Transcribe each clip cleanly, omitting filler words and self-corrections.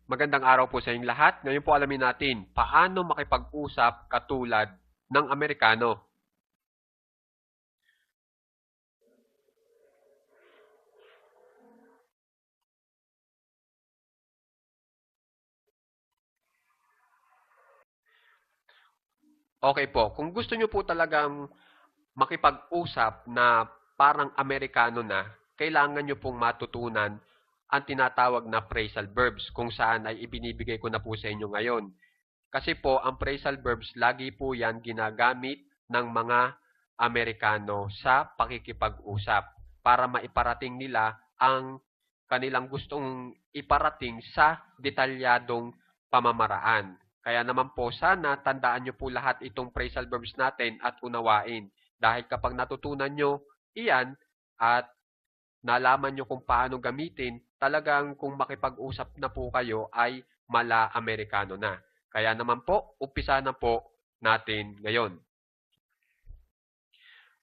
Magandang araw po sa inyong lahat. Ngayon po alamin natin paano makipag-usap katulad ng Amerikano. Okay po, kung gusto nyo po talagang makipag-usap na parang Amerikano na, kailangan nyo pong matutunan ang tinatawag na phrasal verbs kung saan ay ibinibigay ko na po sa inyo ngayon. Kasi po, ang phrasal verbs, lagi po yan ginagamit ng mga Amerikano sa pakikipag-usap para maiparating nila ang kanilang gustong iparating sa detalyadong pamamaraan. Kaya naman po sana tandaan nyo po lahat itong phrasal verbs natin at unawain. Dahil kapag natutunan nyo iyan at nalaman nyo kung paano gamitin, talagang kung makipag-usap na po kayo ay mala Amerikano na. Kaya naman po, umpisa na po natin ngayon.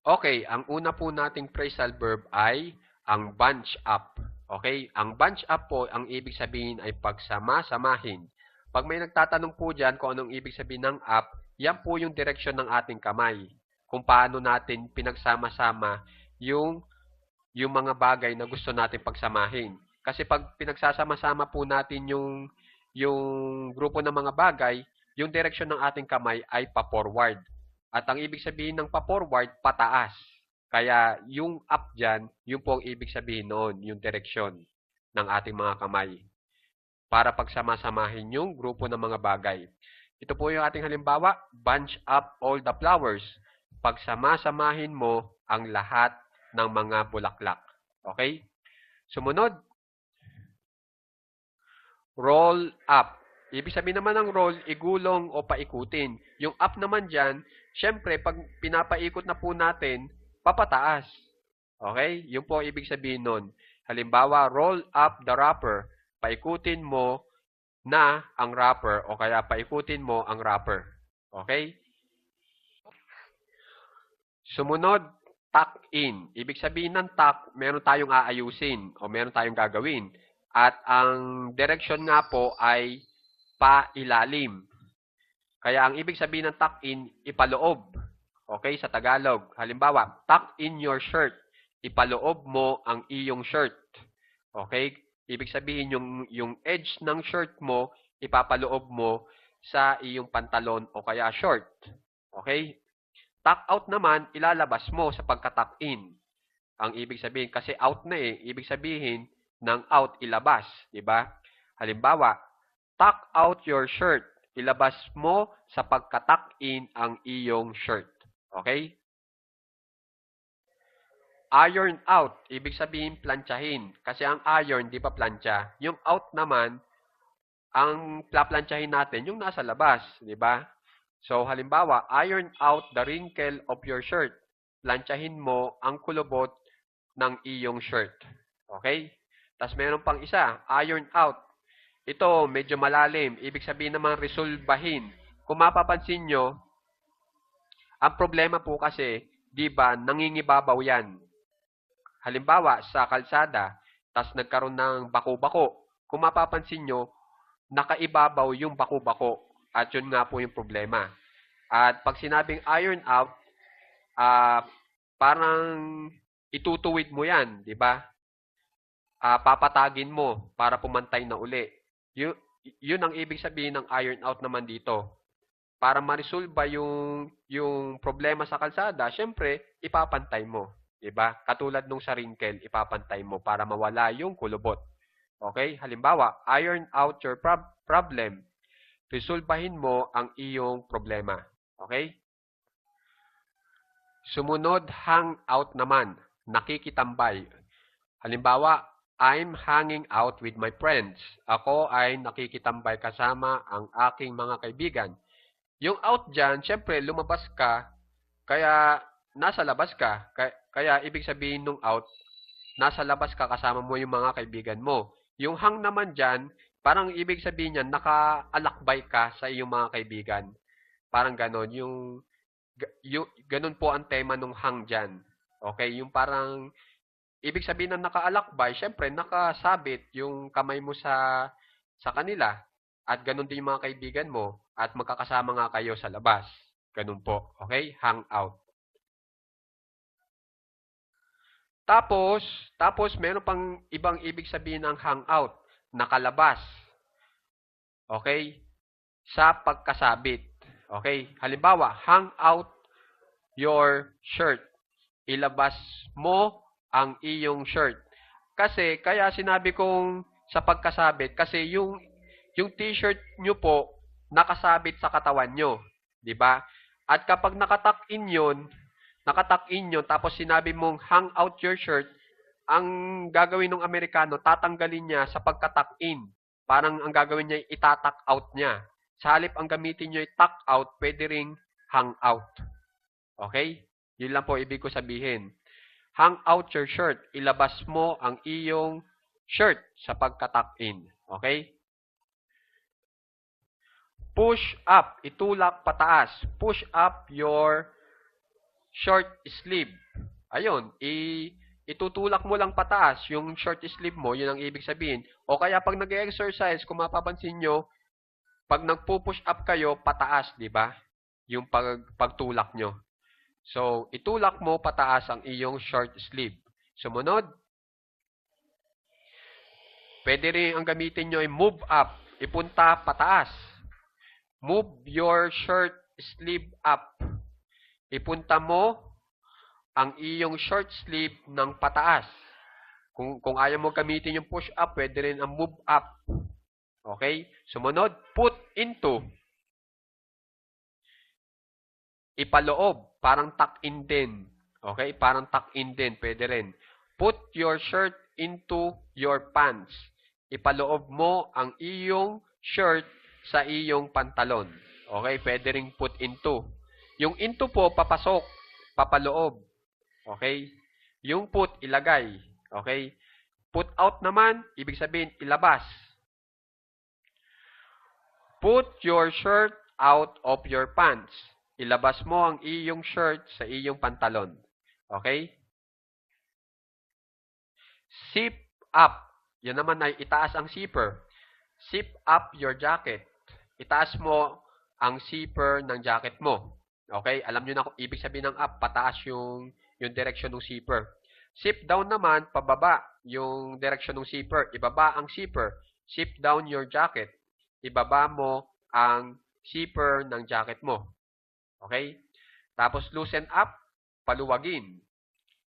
Okay, ang una po nating phrasal verb ay ang bunch up. Okay, ang bunch up po, ang ibig sabihin ay pagsama-samahin. Pag may nagtatanong po dyan kung anong ibig sabihin ng up, yan po yung direksyon ng ating kamay. Kung paano natin pinagsama-sama yung mga bagay na gusto natin pagsamahin. Kasi pag pinagsasama-sama po natin yung grupo ng mga bagay, yung direksyon ng ating kamay ay pa-forward. At ang ibig sabihin ng pa-forward, pataas. Kaya yung up dyan, yun po ang ibig sabihin noon, yung direksyon ng ating mga kamay. Para pagsama-samahin yung grupo ng mga bagay. Ito po yung ating halimbawa, bunch up all the flowers. Pagsama-samahin mo ang lahat ng mga bulaklak. Okay? Sumunod, roll up. Ibig sabihin naman ng roll, igulong o paikutin. Yung up naman dyan, syempre, pag pinapaikot na po natin, papataas. Okay? Yun po ang ibig sabihin nun. Halimbawa, roll up the wrapper. Paikutin mo na ang wrapper o kaya paikutin mo ang wrapper. Okay? Sumunod, tuck in. Ibig sabihin ng tuck, meron tayong aayusin o meron tayong gagawin. At ang direction nga po ay pailalim. Kaya ang ibig sabihin ng tuck in, ipaloob. Okay, sa Tagalog. Halimbawa, tuck in your shirt. Ipaloob mo ang iyong shirt. Okay? Ibig sabihin yung edge ng shirt mo, ipapaloob mo sa iyong pantalon o kaya short. Okay? Tuck out naman, ilalabas mo sa pagka-tuck in. Ang ibig sabihin, kasi out na eh. Ibig sabihin, ng out, ilabas. Diba? Halimbawa, tuck out your shirt. Ilabas mo sa pagka-tuck in ang iyong shirt. Okay? Iron out, ibig sabihin plantsahin. Kasi ang iron, di ba plantsa? Yung out naman, ang plaplansyahin natin, yung nasa labas, di ba? So, halimbawa, iron out the wrinkle of your shirt. Plantsahin mo ang kulubot ng iyong shirt. Okay? Tapos meron pang isa, iron out. Ito, medyo malalim. Ibig sabihin naman, resolbahin. Kung mapapansin nyo, ang problema po kasi, di ba, nangingibabaw yan. Halimbawa, sa kalsada, tapos nagkaroon ng bako-bako. Kung mapapansin nyo, nakaibabaw yung bako-bako. At yun nga po yung problema. At pag sinabing iron out, parang itutuwid mo yan, di ba? Papatagin mo para pumantay na uli. Yun ang ibig sabihin ng iron out naman dito. Para ma-resolve yung problema sa kalsada, syempre, ipapantay mo. Diba? Katulad nung sa wrinkle, ipapantay mo para mawala yung kulubot. Okay? Halimbawa, iron out your problem. Resolbahin mo ang iyong problema. Okay? Sumunod, hang out naman. Nakikitambay. Halimbawa, I'm hanging out with my friends. Ako ay nakikitambay kasama ang aking mga kaibigan. Yung out dyan, syempre, lumabas ka, kaya nasa labas ka. Kaya ibig sabihin nung out, nasa labas ka kasama mo yung mga kaibigan mo. Yung hang naman dyan, parang ibig sabihin niyan, nakaalakbay ka sa iyong mga kaibigan. Parang ganon. Yung ganon po ang tema nung hang dyan. Okay? Yung parang, ibig sabihin ng nakaalakbay, syempre, nakasabit yung kamay mo sa kanila. At ganun din yung mga kaibigan mo at magkakasama nga kayo sa labas. Ganun po. Okay? Hangout. Tapos meron pang ibang ibig sabihin ng hangout. Nakalabas. Okay? Sa pagkasabit. Okay? Halimbawa, hang out your shirt. Ilabas mo ang iyong shirt. Kasi, kaya sinabi kong sa pagkasabit, kasi yung t-shirt nyo po, nakasabit sa katawan nyo. Diba? At kapag nakatuck-in yun, tapos sinabi mong hang out your shirt, ang gagawin ng Amerikano, tatanggalin niya sa pagka-tuck-in. Parang ang gagawin niya, itatak out niya. Sa halip ang gamitin niyo ay tuck out, pwede ring hang out. Okay? Yun lang po ibig ko sabihin. Hang out your shirt. Ilabas mo ang iyong shirt sa pagka-tuck-in. Okay? Push up. Itulak pataas. Push up your short sleeve. Ayun. Itutulak mo lang pataas yung short sleeve mo. Yun ang ibig sabihin. O kaya pag nag-exercise, kung mapapansin nyo, pag nagpo-push up kayo, pataas, di ba? Yung pagtulak nyo. So, itulak mo pataas ang iyong short sleeve. Sumunod. Pwede rin ang gamitin nyo ay move up. Ipunta pataas. Move your shirt sleeve up. Ipunta mo ang iyong short sleeve ng pataas. Kung ayaw mo gamitin yung push up, pwede rin ang move up. Okay? Sumunod, put into. Ipaloob. Parang tuck-in din. Okay? Parang tuck-in din. Pwede rin. Put your shirt into your pants. Ipaloob mo ang iyong shirt sa iyong pantalon. Okay? Pwede rin put into. Yung into po, papasok. Papaloob. Okay? Yung put, ilagay. Okay? Put out naman, ibig sabihin, ilabas. Put your shirt out of your pants. Ilabas mo ang iyong shirt sa iyong pantalon. Okay? Zip up. Yan naman ay itaas ang zipper. Zip up your jacket. Itaas mo ang zipper ng jacket mo. Okay? Alam nyo na kung ibig sabihin ng up, pataas yung direction ng zipper. Zip down naman, pababa yung direction ng zipper. Ibaba ang zipper. Zip down your jacket. Ibaba mo ang zipper ng jacket mo. Okay? Tapos, loosen up, paluwagin.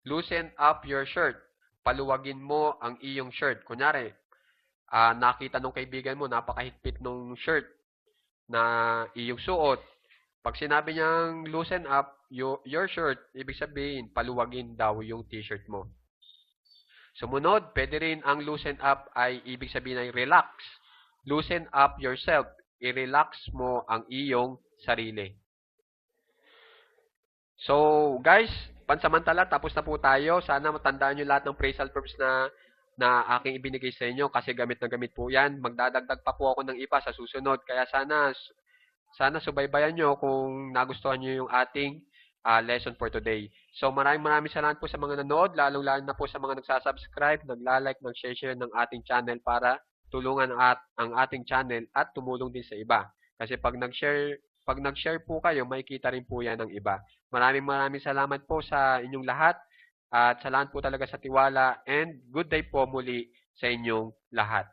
Loosen up your shirt. Paluwagin mo ang iyong shirt. Kunyari, nakita nung kaibigan mo, napakahigpit nung shirt na iyong suot. Pag sinabi niyang loosen up your shirt, ibig sabihin, paluwagin daw yung t-shirt mo. Sumunod, pwede rin ang loosen up ay ibig sabihin ay relax. Loosen up yourself. I-relax mo ang iyong sarili. So, guys, pansamantala, tapos na po tayo. Sana matandaan nyo lahat ng phrasal verbs na aking ibinigay sa inyo kasi gamit na gamit po yan. Magdadagdag pa po ako ng iba sa susunod. Kaya sana subaybayan nyo kung nagustuhan nyo yung ating lesson for today. So, maraming salamat po sa mga nanood, lalong-lalo na po sa mga nagsasubscribe, nagla-like, nag-share ng ating channel para tulungan ang ating channel at tumulong din sa iba. Kasi pag nag-share po kayo, makikita rin po yan ng iba. Maraming salamat po sa inyong lahat at salamat po talaga sa tiwala and good day po muli sa inyong lahat.